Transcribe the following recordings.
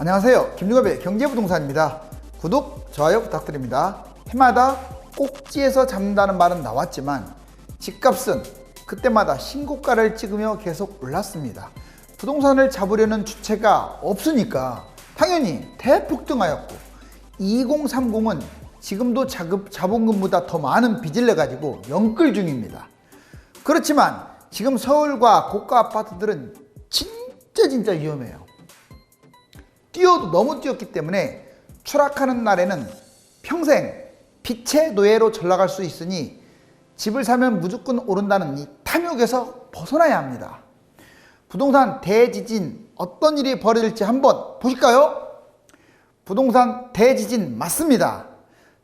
안녕하세요. 김유갑의 경제부동산입니다. 구독, 좋아요 부탁드립니다. 해마다 꼭지에서 잡는다는 말은 나왔지만 집값은 그때마다 신고가를 찍으며 계속 올랐습니다. 부동산을 잡으려는 주체가 없으니까 당연히 대폭등하였고 2030은 지금도 자본금보다 더 많은 빚을 내가지고 연끌 중입니다. 그렇지만 지금 서울과 고가 아파트들은 진짜 위험해요. 뛰어도 너무 뛰었기 때문에 추락하는 날에는 평생 빚의 노예로 전락할 수 있으니 집을 사면 무조건 오른다는 이 탐욕에서 벗어나야 합니다. 부동산 대지진 어떤 일이 벌어질지 한번 보실까요? 부동산 대지진 맞습니다.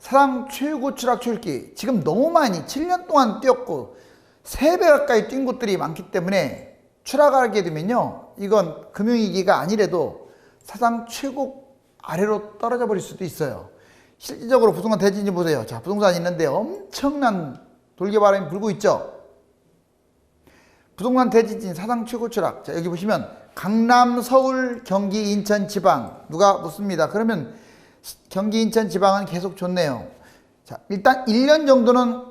사상 최고 추락 출기 지금 너무 많이 7년 동안 뛰었고 3배 가까이 뛴 곳들이 많기 때문에 추락하게 되면요, 이건 금융위기가 아니래도 사상 최고 아래로 떨어져 버릴 수도 있어요. 실질적으로 부동산 대지진 보세요. 자, 부동산 있는데 엄청난 돌개바람이 불고 있죠. 부동산 대지진 사상 최고 추락. 자, 여기 보시면 강남, 서울, 경기, 인천, 지방 누가 묻습니다. 그러면 경기, 인천, 지방은 계속 좋네요. 자, 일단 1년 정도는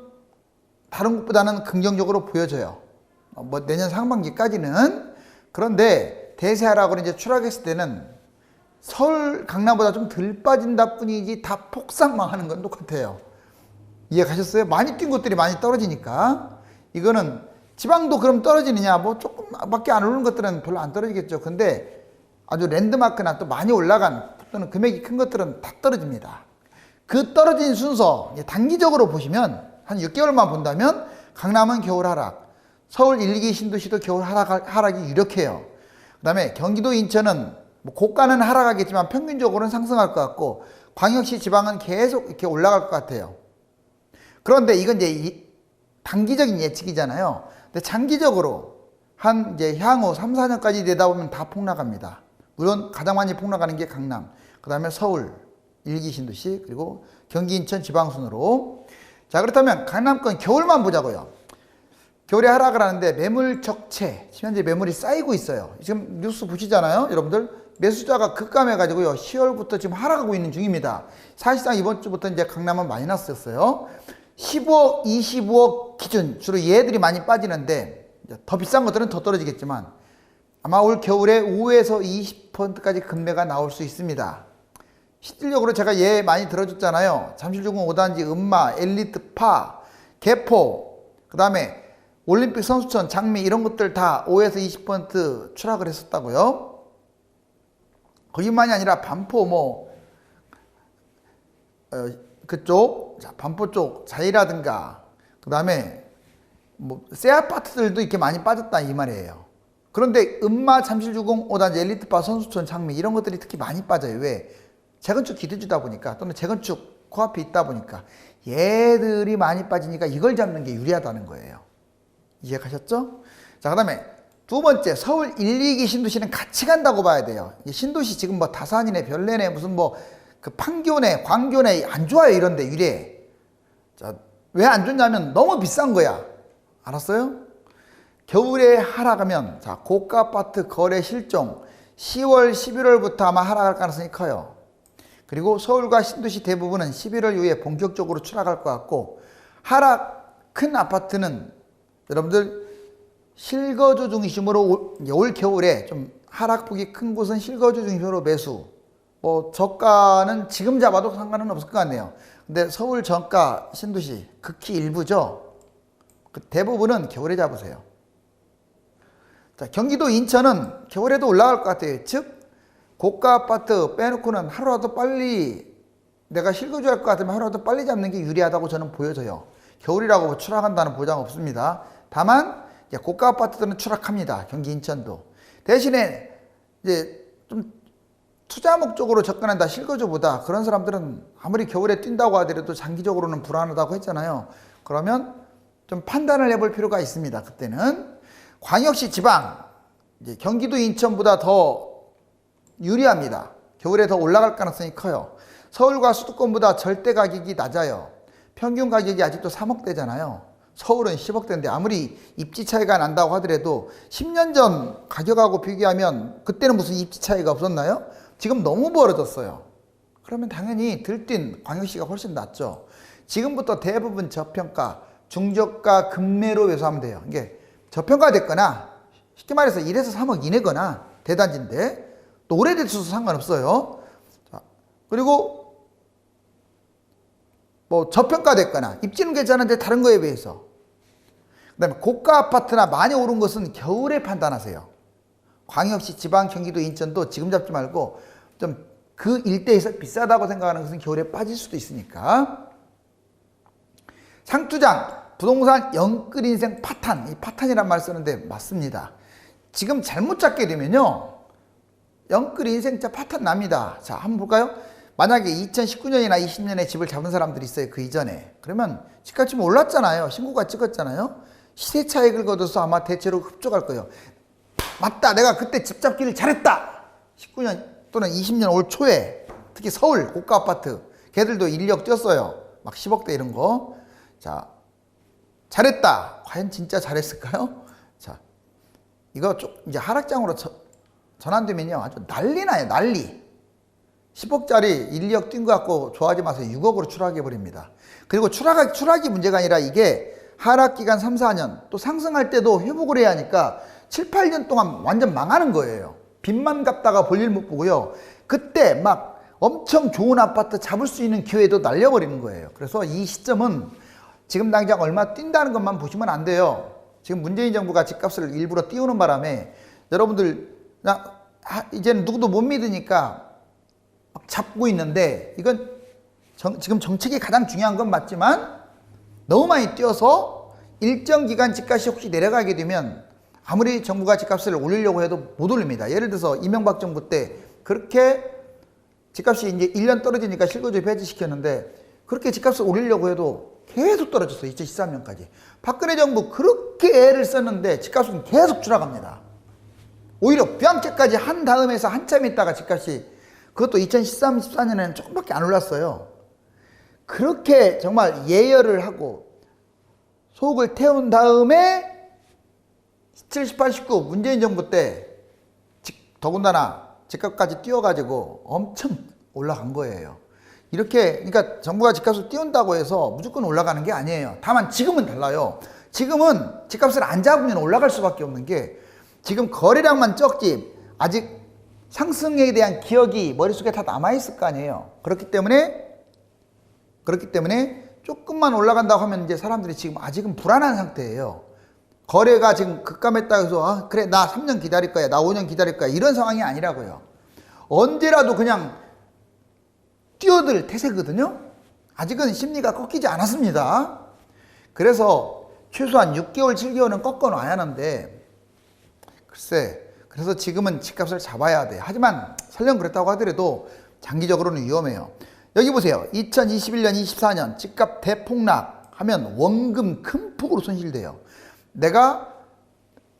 다른 곳보다는 긍정적으로 보여져요. 뭐 내년 상반기까지는. 그런데 대세하락으로 이제 추락했을 때는 서울, 강남보다 좀 덜 빠진다 뿐이지 다 폭삭만 하는 건 똑같아요. 이해 가셨어요? 많이 뛴 곳들이 많이 떨어지니까. 이거는 지방도 그럼 떨어지느냐? 뭐 조금밖에 안 오르는 것들은 별로 안 떨어지겠죠. 근데 아주 랜드마크나 또 많이 올라간 또는 금액이 큰 것들은 다 떨어집니다. 그 떨어진 순서 단기적으로 보시면 한 6개월만 본다면 강남은 겨울 하락, 서울 1, 2기 신도시도 겨울 하락이 유력해요. 그 다음에 경기도, 인천은 뭐 고가는 하락하겠지만 평균적으로는 상승할 것 같고 광역시, 지방은 계속 이렇게 올라갈 것 같아요. 그런데 이건 이제 단기적인 예측이잖아요. 근데 장기적으로 한 이제 향후 3, 4년까지 되다 보면 다 폭락합니다. 물론 가장 많이 폭락하는 게 강남, 그 다음에 서울 1기 신도시, 그리고 경기, 인천, 지방 순으로. 자, 그렇다면 강남권 겨울만 보자고요. 겨울에 하락을 하는데 매물 적체, 현재 매물이 쌓이고 있어요. 지금 뉴스 보시잖아요, 여러분들. 매수자가 급감해가지고요, 10월부터 지금 하락하고 있는 중입니다. 사실상 이번 주부터 이제 강남은 마이너스였어요. 15억, 25억 기준, 주로 얘들이 많이 빠지는데, 더 비싼 것들은 더 떨어지겠지만, 아마 올 겨울에 5에서 20%까지 급매가 나올 수 있습니다. 실질적으로 제가 얘 많이 들어줬잖아요. 잠실중공 5단지, 음마, 엘리트,파, 개포, 그 다음에 올림픽 선수촌, 장미 이런 것들 다 5에서 20% 추락을 했었다고요. 거기만이 아니라 반포 그쪽, 자, 반포 쪽 자이라든가 그 다음에 새 아파트들도 이렇게 많이 빠졌다 이 말이에요. 그런데 음마, 잠실주공 5단지, 엘리트파, 선수촌, 장미 이런 것들이 특히 많이 빠져요. 왜? 재건축 기대주다 보니까 또는 재건축 코앞에 있다 보니까 얘들이 많이 빠지니까 이걸 잡는 게 유리하다는 거예요. 이해가셨죠? 자, 그 다음에 두 번째, 서울 1, 2기 신도시는 같이 간다고 봐야 돼요. 신도시 지금 뭐 다산이네, 별내네, 무슨 그 판교네, 광교네 안 좋아요. 이런데 유리해. 자, 왜 안 좋냐면 너무 비싼 거야. 알았어요? 겨울에 하락하면, 자, 고가 아파트 거래 실종 10월, 11월부터 아마 하락할 가능성이 커요. 그리고 서울과 신도시 대부분은 11월 이후에 본격적으로 추락할 것 같고, 큰 아파트는 여러분들 실거주 중심으로 올 겨울에 좀 하락폭이 큰 곳은 실거주 중심으로 매수. 저가는 지금 잡아도 상관은 없을 것 같네요. 근데 서울 정가 신도시 극히 일부죠. 대부분은 겨울에 잡으세요. 자, 경기도, 인천은 겨울에도 올라갈 것 같아요. 즉 고가 아파트 빼놓고는 하루라도 빨리 내가 실거주할 것 같으면 하루라도 빨리 잡는 게 유리하다고 저는 보여져요. 겨울이라고 추락한다는 보장 없습니다. 다만 고가 아파트들은 추락합니다. 경기, 인천도. 대신에 이제 좀 투자 목적으로 접근한다, 실거주보다, 그런 사람들은 아무리 겨울에 뛴다고 하더라도 장기적으로는 불안하다고 했잖아요. 그러면 좀 판단을 해볼 필요가 있습니다. 그때는 광역시, 지방, 이제 경기도, 인천보다 더 유리합니다. 겨울에 더 올라갈 가능성이 커요. 서울과 수도권보다 절대 가격이 낮아요. 평균 가격이 아직도 3억대잖아요. 서울은 10억대인데 아무리 입지 차이가 난다고 하더라도 10년 전 가격하고 비교하면 그때는 무슨 입지 차이가 없었나요? 지금 너무 벌어졌어요. 그러면 당연히 들뛴 광역시가 훨씬 낫죠. 지금부터 대부분 저평가, 중저가 급매로 매수하면 돼요. 이게 저평가됐거나 쉽게 말해서 1에서 3억 이내거나 대단지인데 또 오래됐어도 상관없어요. 자, 그리고 뭐 저평가됐거나 입지는 괜찮은데 다른 거에 비해서, 그 다음에 고가 아파트나 많이 오른 것은 겨울에 판단하세요. 광역시, 지방, 경기도, 인천도 지금 잡지 말고 좀 그 일대에서 비싸다고 생각하는 것은 겨울에 빠질 수도 있으니까. 상투장, 부동산 영끌 인생 파탄, 이 파탄이란 말 쓰는데 맞습니다. 지금 잘못 잡게 되면요 영끌 인생차 파탄 납니다. 자, 한번 볼까요? 만약에 2019년이나 20년에 집을 잡은 사람들이 있어요. 그 이전에. 그러면 집값이 올랐잖아요. 신고가 찍었잖아요. 시세 차익을 거둬서 아마 대체로 흡족할 거예요. 맞다, 내가 그때 집 잡기를 잘했다. 19년 또는 20년 올 초에 특히 서울 고가 아파트 걔들도 인력 뛰었어요. 막 10억대 이런 거. 자, 잘했다. 과연 진짜 잘했을까요? 자, 이거 좀 이제 하락장으로 전환되면요 아주 난리 나요. 난리. 10억짜리 인력 뛴 거 갖고 좋아하지 마세요. 6억으로 추락해 버립니다. 그리고 추락이 문제가 아니라 이게 하락 기간 3, 4년 또 상승할 때도 회복을 해야 하니까 7, 8년 동안 완전 망하는 거예요. 빚만 갚다가 볼일 못 보고요. 그때 막 엄청 좋은 아파트 잡을 수 있는 기회도 날려버리는 거예요. 그래서 이 시점은 지금 당장 얼마 뛴다는 것만 보시면 안 돼요. 지금 문재인 정부가 집값을 일부러 띄우는 바람에 여러분들 그냥 이제는 누구도 못 믿으니까 막 잡고 있는데, 이건 지금 정책이 가장 중요한 건 맞지만 너무 많이 뛰어서 일정 기간 집값이 혹시 내려가게 되면 아무리 정부가 집값을 올리려고 해도 못 올립니다. 예를 들어서 이명박 정부 때 그렇게 집값이 이제 1년 떨어지니까 실거주 폐지시켰는데 그렇게 집값을 올리려고 해도 계속 떨어졌어요. 2013년까지. 박근혜 정부 그렇게 애를 썼는데 집값은 계속 추락합니다. 오히려 부양책까지 한 다음에서 한참 있다가 집값이, 그것도 2013, 14년에는 조금밖에 안 올랐어요. 그렇게 정말 예열을 하고 속을 태운 다음에 17, 18, 19 문재인 정부 때 더군다나 집값까지 띄워가지고 엄청 올라간 거예요. 이렇게 그러니까 정부가 집값을 띄운다고 해서 무조건 올라가는 게 아니에요. 다만 지금은 달라요. 지금은 집값을 안 잡으면 올라갈 수밖에 없는 게 지금 거래량만 적지 아직 상승에 대한 기억이 머릿속에 다 남아있을 거 아니에요. 그렇기 때문에 조금만 올라간다고 하면 이제 사람들이 지금 아직은 불안한 상태예요. 거래가 지금 급감했다고 해서 그래 나 3년 기다릴 거야, 나 5년 기다릴 거야, 이런 상황이 아니라고요. 언제라도 그냥 뛰어들 태세거든요. 아직은 심리가 꺾이지 않았습니다. 그래서 최소한 6개월, 7개월은 꺾어놔야 하는데 글쎄, 그래서 지금은 집값을 잡아야 돼. 하지만 설령 그랬다고 하더라도 장기적으로는 위험해요. 여기 보세요. 2021년, 24년 집값 대폭락 하면 원금 큰 폭으로 손실돼요. 내가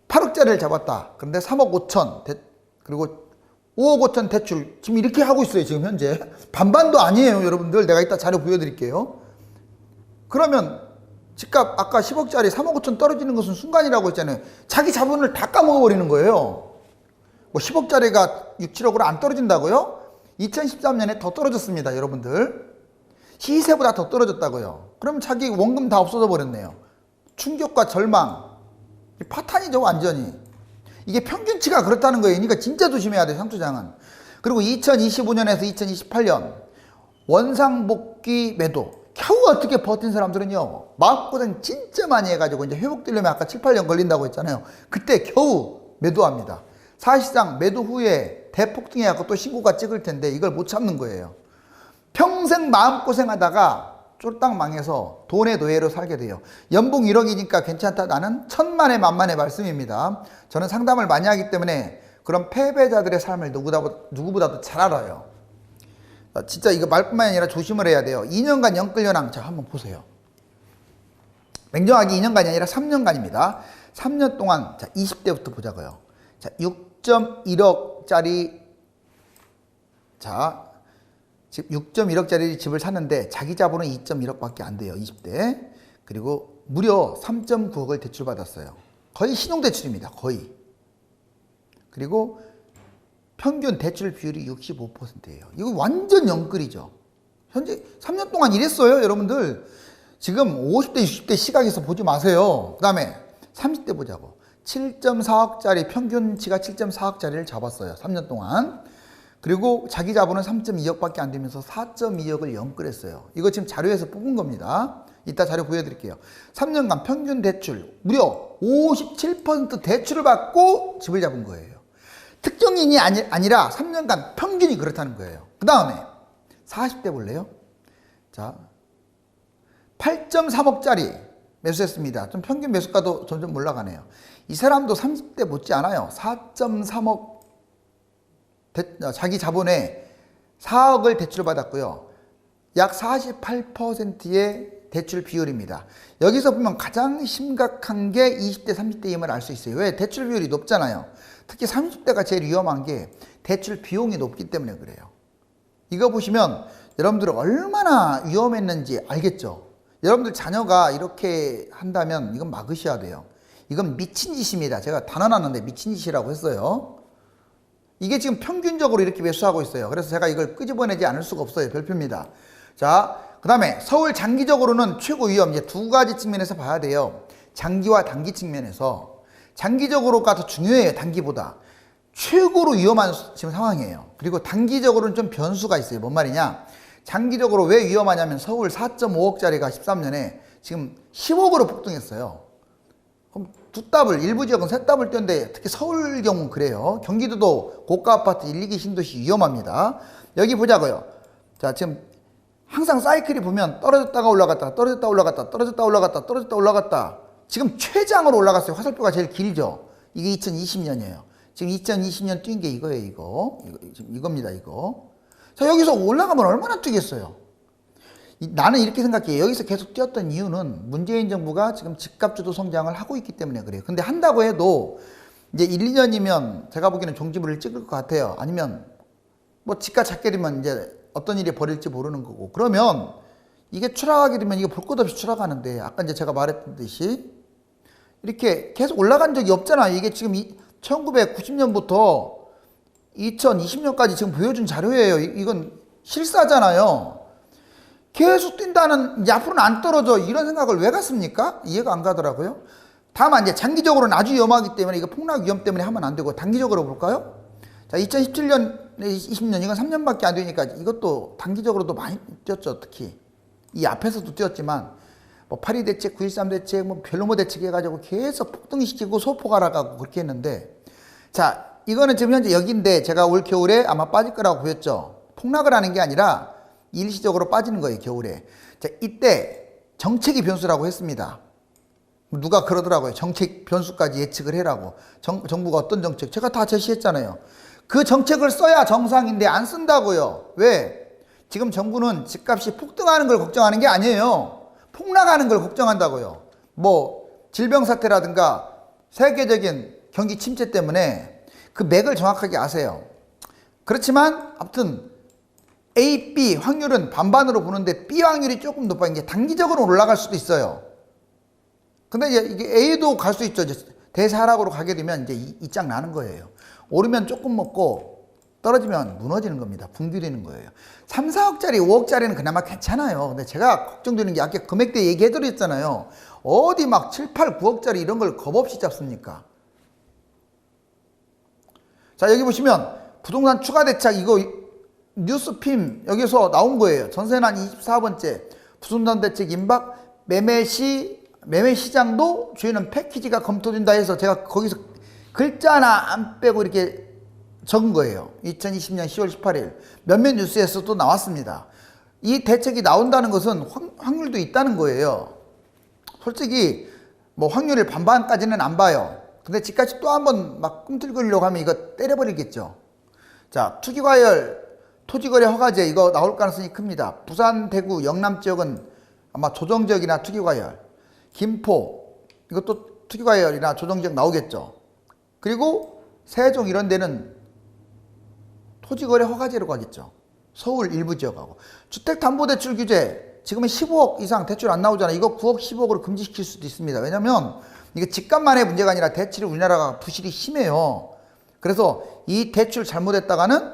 8억짜리를 잡았다. 그런데 3억 5천 그리고 5억 5천 대출 지금 이렇게 하고 있어요. 지금 현재 반반도 아니에요. 여러분들 내가 이따 자료 보여드릴게요. 그러면 집값 아까 10억짜리 3억 5천 떨어지는 것은 순간이라고 했잖아요. 자기 자본을 다 까먹어버리는 거예요. 뭐 10억짜리가 6, 7억으로 안 떨어진다고요? 2013년에 더 떨어졌습니다. 여러분들 시세보다 더 떨어졌다고요. 그럼 자기 원금 다 없어져 버렸네요. 충격과 절망, 파탄이죠. 완전히. 이게 평균치가 그렇다는 거예요. 그러니까 진짜 조심해야 돼, 상투장은. 그리고 2025년에서 2028년 원상복귀 매도 겨우 어떻게 버틴 사람들은요 마음고생 진짜 많이 해가지고 이제 회복되려면 아까 7, 8년 걸린다고 했잖아요. 그때 겨우 매도합니다. 사실상 매도 후에 대폭등해갖고 또 신고가 찍을 텐데 이걸 못 참는 거예요. 평생 마음고생하다가 쫄딱 망해서 돈의 노예로 살게 돼요. 연봉 1억이니까 괜찮다. 나는 천만에 만만의 말씀입니다. 저는 상담을 많이 하기 때문에 그런 패배자들의 삶을 누구보다도 잘 알아요. 진짜 이거 말뿐만 아니라 조심을 해야 돼요. 2년간 영끌연항. 자, 한번 보세요. 냉정하게 2년간이 아니라 3년간입니다. 3년 동안 자 20대부터 보자고요. 자 6.1억짜리 자 지금 6.1억짜리 집을 샀는데 자기 자본은 2.1억밖에 안 돼요. 20대. 그리고 무려 3.9억을 대출받았어요. 거의 신용대출입니다. 거의. 그리고 평균 대출 비율이 65%예요. 이거 완전 영끌이죠. 현재 3년 동안 이랬어요, 여러분들. 지금 50대, 60대 시각에서 보지 마세요. 그 다음에 30대 보자고. 7.4억짜리 평균치가 7.4억짜리를 잡았어요. 3년 동안. 그리고 자기 자본은 3.2억밖에 안 되면서 4.2억을 영끌했어요. 이거 지금 자료에서 뽑은 겁니다. 이따 자료 보여드릴게요. 3년간 평균 대출 무려 57% 대출을 받고 집을 잡은 거예요. 특정인이 아니라 3년간 평균이 그렇다는 거예요. 그 다음에 40대 볼래요? 자, 8.3억짜리 매수했습니다. 좀 평균 매수가도 점점 올라가네요. 이 사람도 30대 못지 않아요. 4.3억 자기 자본에 4억을 대출을 받았고요. 약 48%의 대출 비율입니다. 여기서 보면 가장 심각한 게 20대, 30대임을 알 수 있어요. 왜? 대출 비율이 높잖아요. 특히 30대가 제일 위험한 게 대출 비용이 높기 때문에 그래요. 이거 보시면 여러분들 얼마나 위험했는지 알겠죠? 여러분들 자녀가 이렇게 한다면 이건 막으셔야 돼요. 이건 미친 짓입니다. 제가 단언하는데 미친 짓이라고 했어요. 이게 지금 평균적으로 이렇게 매수하고 있어요. 그래서 제가 이걸 끄집어내지 않을 수가 없어요. 별표입니다. 자, 그 다음에 서울 장기적으로는 최고 위험. 이제 두 가지 측면에서 봐야 돼요. 장기와 단기 측면에서. 장기적으로가 더 중요해요. 단기보다. 최고로 위험한 지금 상황이에요. 그리고 단기적으로는 좀 변수가 있어요. 뭔 말이냐? 장기적으로 왜 위험하냐면 서울 4.5억짜리가 13년에 지금 10억으로 폭등했어요. 그럼 두 더블, 일부 지역은 세 더블 뛰었는데 특히 서울 경우는 그래요. 경기도도 고가 아파트 1, 2기 신도시 위험합니다. 여기 보자고요. 자, 지금 항상 사이클이 보면 떨어졌다가 올라갔다, 떨어졌다 올라갔다, 떨어졌다 올라갔다, 떨어졌다 올라갔다. 지금 최장으로 올라갔어요. 화살표가 제일 길죠. 이게 2020년이에요. 지금 2020년 뛴 게 이거예요, 이거. 지금 이겁니다, 이거. 자, 여기서 올라가면 얼마나 뛰겠어요? 나는 이렇게 생각해요. 여기서 계속 뛰었던 이유는 문재인 정부가 지금 집값주도 성장을 하고 있기 때문에 그래요. 근데 한다고 해도 이제 1, 2년이면 제가 보기에는 종지부를 찍을 것 같아요. 아니면 뭐 집값 잡게 되면 이제 어떤 일이 벌일지 모르는 거고. 그러면 이게 추락하게 되면 이게 볼 것 없이 추락하는데 아까 이제 제가 말했던 듯이 이렇게 계속 올라간 적이 없잖아요. 이게 지금 1990년부터 2020년까지 지금 보여준 자료예요. 이건 실사잖아요. 계속 뛴다는, 이제 앞으로는 안 떨어져. 이런 생각을 왜 갔습니까? 이해가 안 가더라고요. 다만 이제 장기적으로는 아주 위험하기 때문에 이거 폭락 위험 때문에 하면 안 되고 단기적으로 볼까요? 자, 2017년, 20년 이건 3년밖에 안 되니까 이것도 단기적으로도 많이 뛰었죠. 특히 이 앞에서도 뛰었지만 뭐 8.2 대책, 9.13 대책, 뭐 별로모 대책 해가지고 계속 폭등시키고 소폭 하락하고 그렇게 했는데, 자, 이거는 지금 현재 여기인데 제가 올 겨울에 아마 빠질 거라고 보였죠. 폭락을 하는 게 아니라 일시적으로 빠지는 거예요, 겨울에. 자, 이때 정책이 변수라고 했습니다. 누가 그러더라고요. 정책 변수까지 예측을 해라고. 정부가 어떤 정책? 제가 다 제시했잖아요. 그 정책을 써야 정상인데 안 쓴다고요. 왜? 지금 정부는 집값이 폭등하는 걸 걱정하는 게 아니에요. 폭락하는 걸 걱정한다고요. 뭐 질병 사태라든가 세계적인 경기 침체 때문에 그 맥을 정확하게 아세요. 그렇지만 아무튼 A, B 확률은 반반으로 보는데 B 확률이 조금 높아. 이게 단기적으로 올라갈 수도 있어요. 근데 이게 A도 갈 수 있죠. 대사락으로 가게 되면 이제 이 짝 나는 거예요. 오르면 조금 먹고 떨어지면 무너지는 겁니다. 붕괴되는 거예요. 3, 4억짜리, 5억짜리는 그나마 괜찮아요. 근데 제가 걱정되는 게 아까 금액대 얘기해드렸잖아요. 어디 막 7, 8, 9억짜리 이런 걸 겁없이 잡습니까? 자, 여기 보시면 부동산 추가 대책 이거 뉴스핌 여기서 나온 거예요. 전세난 24번째 부동산 대책 임박 매매 시장도 주인은 패키지가 검토된다 해서 제가 거기서 글자 하나 안 빼고 이렇게 적은 거예요. 2020년 10월 18일 몇몇 뉴스에서도 나왔습니다. 이 대책이 나온다는 것은 확률도 있다는 거예요. 솔직히 뭐 확률을 반반까지는 안 봐요. 근데 집값이 또 한번 막 꿈틀거리려고 하면 이거 때려버리겠죠. 자, 투기과열 토지거래 허가제 이거 나올 가능성이 큽니다. 부산, 대구, 영남 지역은 아마 조정지역이나 투기과열, 김포 이것도 투기과열이나 조정지역 나오겠죠. 그리고 세종 이런 데는 토지거래 허가제로 가겠죠. 서울 일부 지역하고. 주택담보대출 규제 지금은 15억 이상 대출 안 나오잖아요. 이거 9억 10억으로 금지시킬 수도 있습니다. 왜냐면 이게 집값만의 문제가 아니라 대출이 우리나라가 부실이 심해요. 그래서 이 대출 잘못했다가는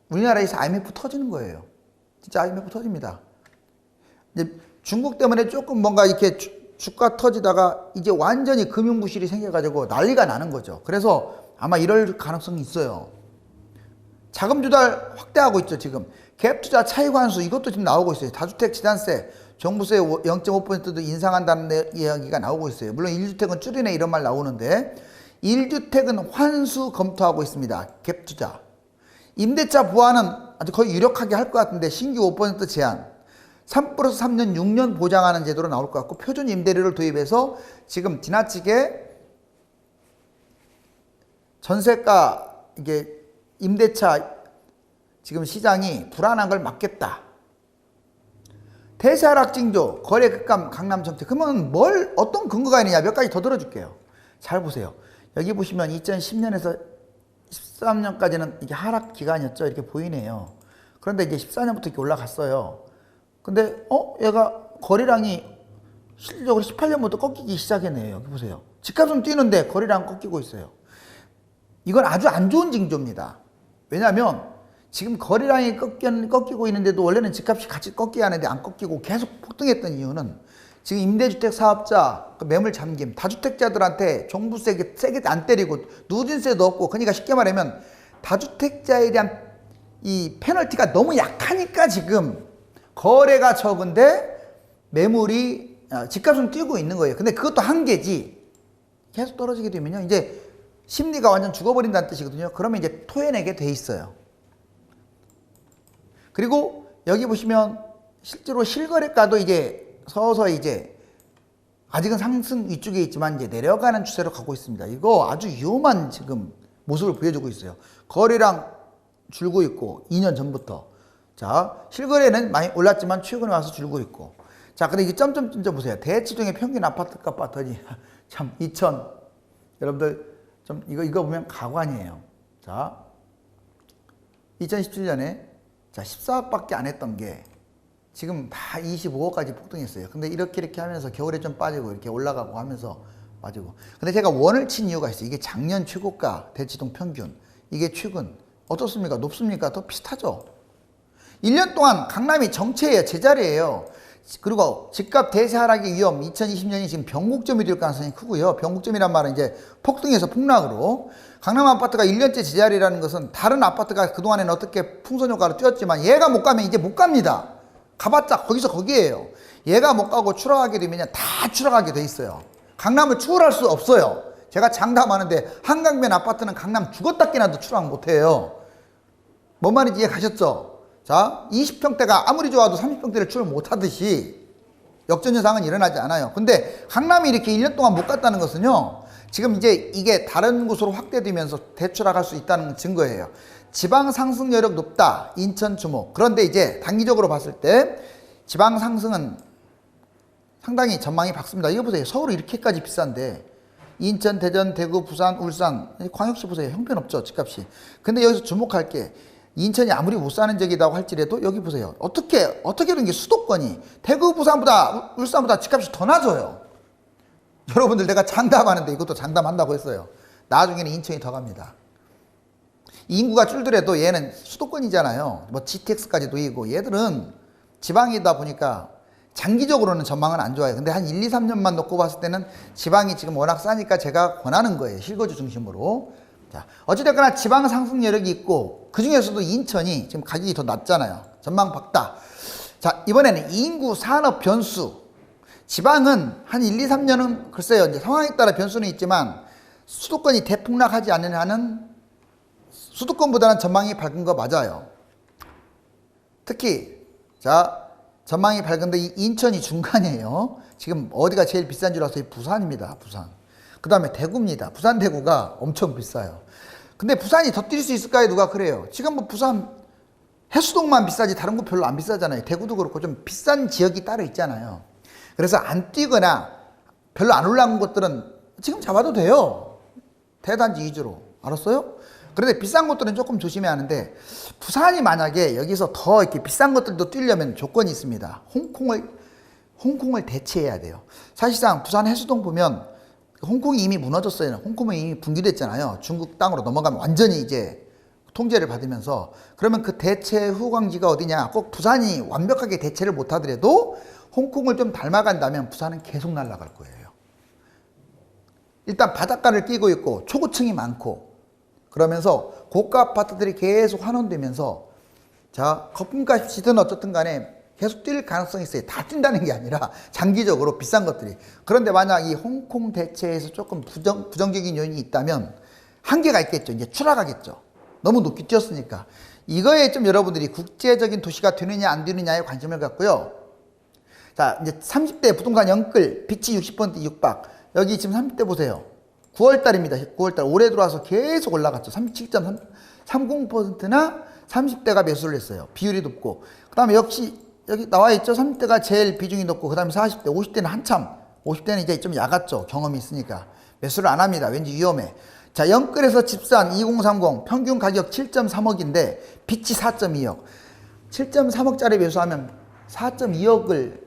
우리나라에서 IMF 터지는 거예요. 진짜 IMF 터집니다. 이제 중국 때문에 조금 뭔가 이렇게 주가 터지다가 이제 완전히 금융부실이 생겨가지고 난리가 나는 거죠. 그래서 아마 이럴 가능성이 있어요. 자금 조달 확대하고 있죠, 지금. 갭 투자 차익 환수 이것도 지금 나오고 있어요. 다주택 지단세, 종부세 0.5%도 인상한다는 이야기가 나오고 있어요. 물론 1주택은 줄이네 이런 말 나오는데 1주택은 환수 검토하고 있습니다. 갭 투자. 임대차 부과는 아주 거의 유력하게 할 것 같은데 신규 5% 제한, 3+3년 6년 보장하는 제도로 나올 것 같고 표준 임대료를 도입해서 지금 지나치게 전세가 이게 임대차 지금 시장이 불안한 걸 막겠다. 대세 하락 징조, 거래 급감 강남 정책. 그러면 어떤 근거가 있느냐 몇 가지 더 들어줄게요. 잘 보세요. 여기 보시면 2010년에서 13년까지는 이게 하락 기간이었죠. 이렇게 보이네요. 그런데 이제 14년부터 이렇게 올라갔어요. 근데 얘가 거래량이 실질적으로 18년부터 꺾이기 시작했네요. 여기 보세요. 집값은 뛰는데 거래량 꺾이고 있어요. 이건 아주 안 좋은 징조입니다. 왜냐하면 지금 거래량이 꺾이고 있는데도 원래는 집값이 같이 꺾여야 하는데 안 꺾이고 계속 폭등했던 이유는 지금 임대주택 사업자, 매물 잠김, 다주택자들한테 종부세 세게 안 때리고 누진세도 없고, 그러니까 쉽게 말하면 다주택자에 대한 이 페널티가 너무 약하니까 지금 거래가 적은데 매물이 집값은 뛰고 있는 거예요. 근데 그것도 한계지. 계속 떨어지게 되면요, 이제 심리가 완전 죽어버린다는 뜻이거든요. 그러면 이제 토해내게 돼 있어요. 그리고 여기 보시면 실제로 실거래가도 이제 서서히 이제 아직은 상승 위쪽에 있지만 이제 내려가는 추세로 가고 있습니다. 이거 아주 위험한 지금 모습을 보여주고 있어요. 거래량 줄고 있고 2년 전부터. 자, 실거래는 많이 올랐지만 최근에 와서 줄고 있고. 자, 근데 이게 점점 보세요. 대치동의 평균 아파트값 봤더니 참 2000 여러분들 좀 이거 보면 가관이에요. 자, 2017년에 자 14억밖에 안 했던 게 지금 다 25억까지 폭등했어요. 근데 이렇게 하면서 겨울에 좀 빠지고 이렇게 올라가고 하면서 빠지고. 근데 제가 원을 친 이유가 있어요. 이게 작년 최고가 대치동 평균. 이게 최근 어떻습니까? 높습니까? 더 비슷하죠. 1년 동안 강남이 정체예요. 제자리예요. 그리고 집값 대세 하락의 위험 2020년이 지금 변곡점이 될 가능성이 크고요. 변곡점이란 말은 이제 폭등에서 폭락으로. 강남 아파트가 1년째 제자리라는 것은 다른 아파트가 그동안에는 어떻게 풍선 효과로 뛰었지만 얘가 못 가면 이제 못 갑니다. 가봤자 거기서 거기에요. 얘가 못 가고 추락하게 되면 다 추락하게 돼 있어요. 강남을 추월할 수 없어요. 제가 장담하는데 한강변 아파트는 강남 죽었다 깨나도 추락 못해요. 뭔 말인지 이해 가셨죠? 자, 20평대가 아무리 좋아도 30평대를 추월 못하듯이 역전현상은 일어나지 않아요. 근데 강남이 이렇게 1년 동안 못 갔다는 것은요, 지금 이제 이게 다른 곳으로 확대되면서 대추락할 수 있다는 증거예요. 지방 상승 여력 높다. 인천 주목. 그런데 이제 단기적으로 봤을 때 지방 상승은 상당히 전망이 밝습니다. 이거 보세요. 서울이 이렇게까지 비싼데 인천, 대전, 대구, 부산, 울산, 광역시 보세요. 형편없죠, 집값이. 근데 여기서 주목할 게 인천이 아무리 못 사는 지역이라고 할지라도 여기 보세요. 어떻게든 이게 수도권이 대구, 부산보다 울산보다 집값이 더 낮아요. 여러분들 내가 장담하는데 이것도 장담한다고 했어요. 나중에는 인천이 더 갑니다. 인구가 줄더라도 얘는 수도권이잖아요. 뭐 GTX까지 놓이고 얘들은 지방이다 보니까 장기적으로는 전망은 안 좋아요. 근데 한 1, 2, 3년만 놓고 봤을 때는 지방이 지금 워낙 싸니까 제가 권하는 거예요. 실거주 중심으로. 자, 어찌됐거나 지방 상승 여력이 있고 그 중에서도 인천이 지금 가격이 더 낮잖아요. 전망 밝다. 자, 이번에는 인구 산업 변수. 지방은 한 1, 2, 3년은 글쎄요. 이제 상황에 따라 변수는 있지만 수도권이 대폭락하지 않는 한은 수도권보다는 전망이 밝은 거 맞아요. 특히 자, 전망이 밝은데 이 인천이 중간이에요. 지금 어디가 제일 비싼 줄 아세요? 부산입니다. 부산. 그 다음에 대구입니다. 부산 대구가 엄청 비싸요. 근데 부산이 더 뛸 수 있을까요? 누가 그래요? 지금 뭐 부산 해수동만 비싸지 다른 곳 별로 안 비싸잖아요. 대구도 그렇고 좀 비싼 지역이 따로 있잖아요. 그래서 안 뛰거나 별로 안 올라온 것들은 지금 잡아도 돼요. 대단지 위주로. 알았어요? 그런데 비싼 것들은 조금 조심해야 하는데 부산이 만약에 여기서 더 이렇게 비싼 것들도 뛰려면 조건이 있습니다. 홍콩을 대체해야 돼요. 사실상 부산 해수동 보면 홍콩이 이미 무너졌어요. 홍콩은 이미 붕괴됐잖아요. 중국 땅으로 넘어가면 완전히 이제 통제를 받으면서. 그러면 그 대체 후광지가 어디냐? 꼭 부산이 완벽하게 대체를 못하더라도 홍콩을 좀 닮아간다면 부산은 계속 날아갈 거예요. 일단 바닷가를 끼고 있고 초고층이 많고 그러면서 고가 아파트들이 계속 환원되면서 자 거품값이든 어쨌든 간에 계속 뛸 가능성이 있어요. 다 뛴다는 게 아니라 장기적으로 비싼 것들이. 그런데 만약 이 홍콩 대체에서 조금 부정적인 요인이 있다면 한계가 있겠죠. 이제 추락하겠죠. 너무 높게 뛰었으니까. 이거에 좀 여러분들이 국제적인 도시가 되느냐 안 되느냐에 관심을 갖고요. 자 이제 30대 부동산 영끌 빚이 60% 육박. 여기 지금 30대 보세요. 9월달입니다. 9월달 올해 들어와서 계속 올라갔죠. 37.30%나 30대가 매수를 했어요. 비율이 높고. 그 다음에 역시 여기 나와 있죠. 30대가 제일 비중이 높고 그 다음에 40대, 50대는 한참. 50대는 이제 좀 야갔죠. 경험이 있으니까. 매수를 안 합니다. 왠지 위험해. 자, 영끌에서 집산 2030 평균 가격 7.3억인데 빚이 4.2억. 7.3억짜리 매수하면 4.2억을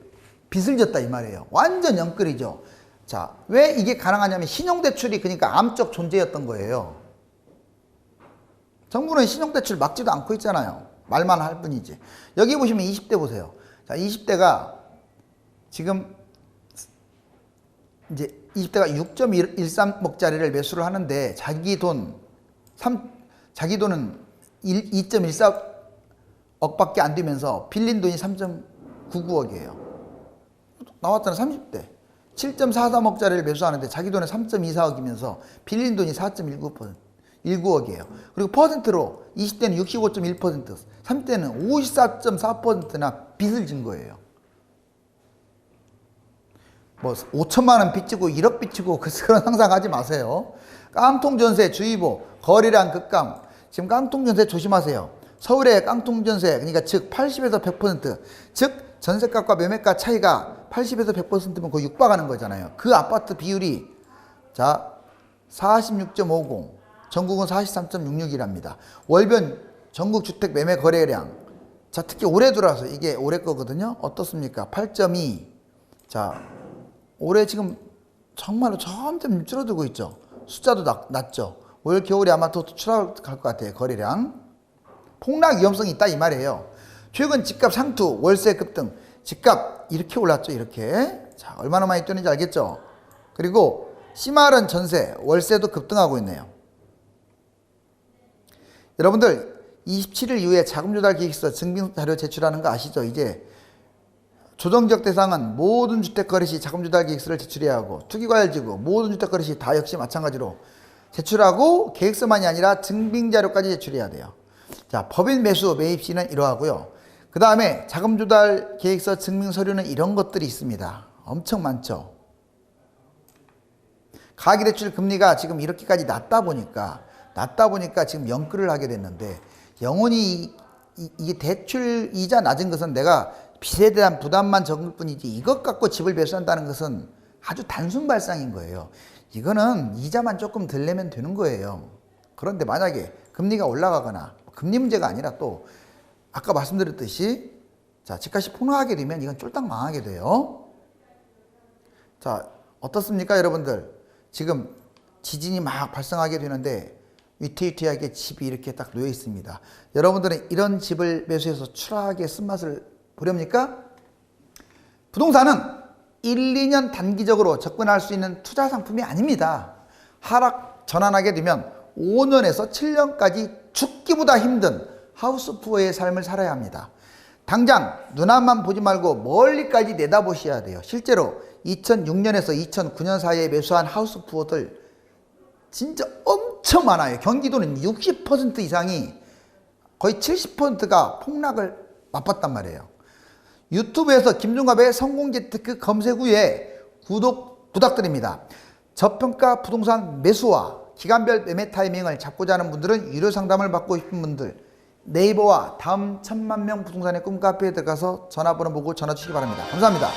빚을 졌다 이 말이에요. 완전 영끌이죠. 자, 왜 이게 가능하냐면 신용대출이 그러니까 암적 존재였던 거예요. 정부는 신용대출 막지도 않고 있잖아요. 말만 할 뿐이지. 여기 보시면 20대 보세요. 자, 20대가 지금 이제 20대가 6.13억짜리를 매수를 하는데 자기 돈은 2.14억밖에 안 되면서 빌린 돈이 3.99억이에요. 나왔잖아. 30대. 7.43억짜리를 매수하는데 자기 돈은 3.24억이면서 빌린 돈이 4.19억이에요. 그리고 퍼센트로 20대는 65.1%, 30대는 54.4%나 빚을 진 거예요. 뭐 5천만 원 빚지고 1억 빚지고 그런 상상하지 마세요. 깡통전세 주의보, 거래량 급감. 지금 깡통전세 조심하세요. 서울의 깡통전세, 그러니까 즉 80에서 100%, 즉 전세값과 매매가 차이가 80에서 100%면 거의 육박하는 거잖아요. 그 아파트 비율이 자 46.50, 전국은 43.66이랍니다. 월변 전국 주택 매매 거래량. 자, 특히 올해 들어와서 이게 올해 거거든요. 어떻습니까? 8.2. 자, 올해 지금 정말로 점점 줄어들고 있죠. 숫자도 낮죠. 올 겨울에 아마 더 추락할 것 같아요. 거래량. 폭락 위험성이 있다 이 말이에요. 최근 집값 상투, 월세 급등. 집값 이렇게 올랐죠. 이렇게. 자, 얼마나 많이 뛰는지 알겠죠? 그리고 심할은 전세, 월세도 급등하고 있네요. 여러분들 27일 이후에 자금조달 계획서 증빙자료 제출하는 거 아시죠? 이제 조정지역 대상은 모든 주택거래시 자금조달 계획서를 제출해야 하고 투기과열지구 모든 주택거래시 다 역시 마찬가지로 제출하고 계획서만이 아니라 증빙자료까지 제출해야 돼요. 자, 법인 매수 매입 시는 이러하고요. 그 다음에 자금조달 계획서 증빙서류는 이런 것들이 있습니다. 엄청 많죠. 가계대출 금리가 지금 이렇게까지 낮다 보니까 지금 영끌을 하게 됐는데 영원히 이게 대출 이자 낮은 것은 내가 빚에 대한 부담만 적을 뿐이지 이것 갖고 집을 매수한다는 것은 아주 단순 발상인 거예요. 이거는 이자만 조금 덜 내면 되는 거예요. 그런데 만약에 금리가 올라가거나 금리 문제가 아니라 또 아까 말씀드렸듯이 자 집값이 폭락하게 되면 이건 쫄딱 망하게 돼요. 자 어떻습니까 여러분들? 지금 지진이 막 발생하게 되는데 위태위태하게 집이 이렇게 딱 놓여 있습니다. 여러분들은 이런 집을 매수해서 추락하게 쓴맛을 보렵니까? 부동산은 1, 2년 단기적으로 접근할 수 있는 투자 상품이 아닙니다. 하락 전환하게 되면 5년에서 7년까지 죽기보다 힘든 하우스푸어의 삶을 살아야 합니다. 당장 눈앞만 보지 말고 멀리까지 내다보셔야 돼요. 실제로 2006년에서 2009년 사이에 매수한 하우스푸어들 진짜 엄청 많아요. 경기도는 60% 이상이 거의 70%가 폭락을 맛봤단 말이에요. 유튜브에서 김종갑의 성공재테크 검색 후에 구독 부탁드립니다. 저평가 부동산 매수와 기간별 매매 타이밍을 잡고자 하는 분들은 유료 상담을 받고 싶은 분들 네이버와 다음 1000만 명 부동산의 꿈 카페에 들어가서 전화번호 보고 전화 주시기 바랍니다. 감사합니다.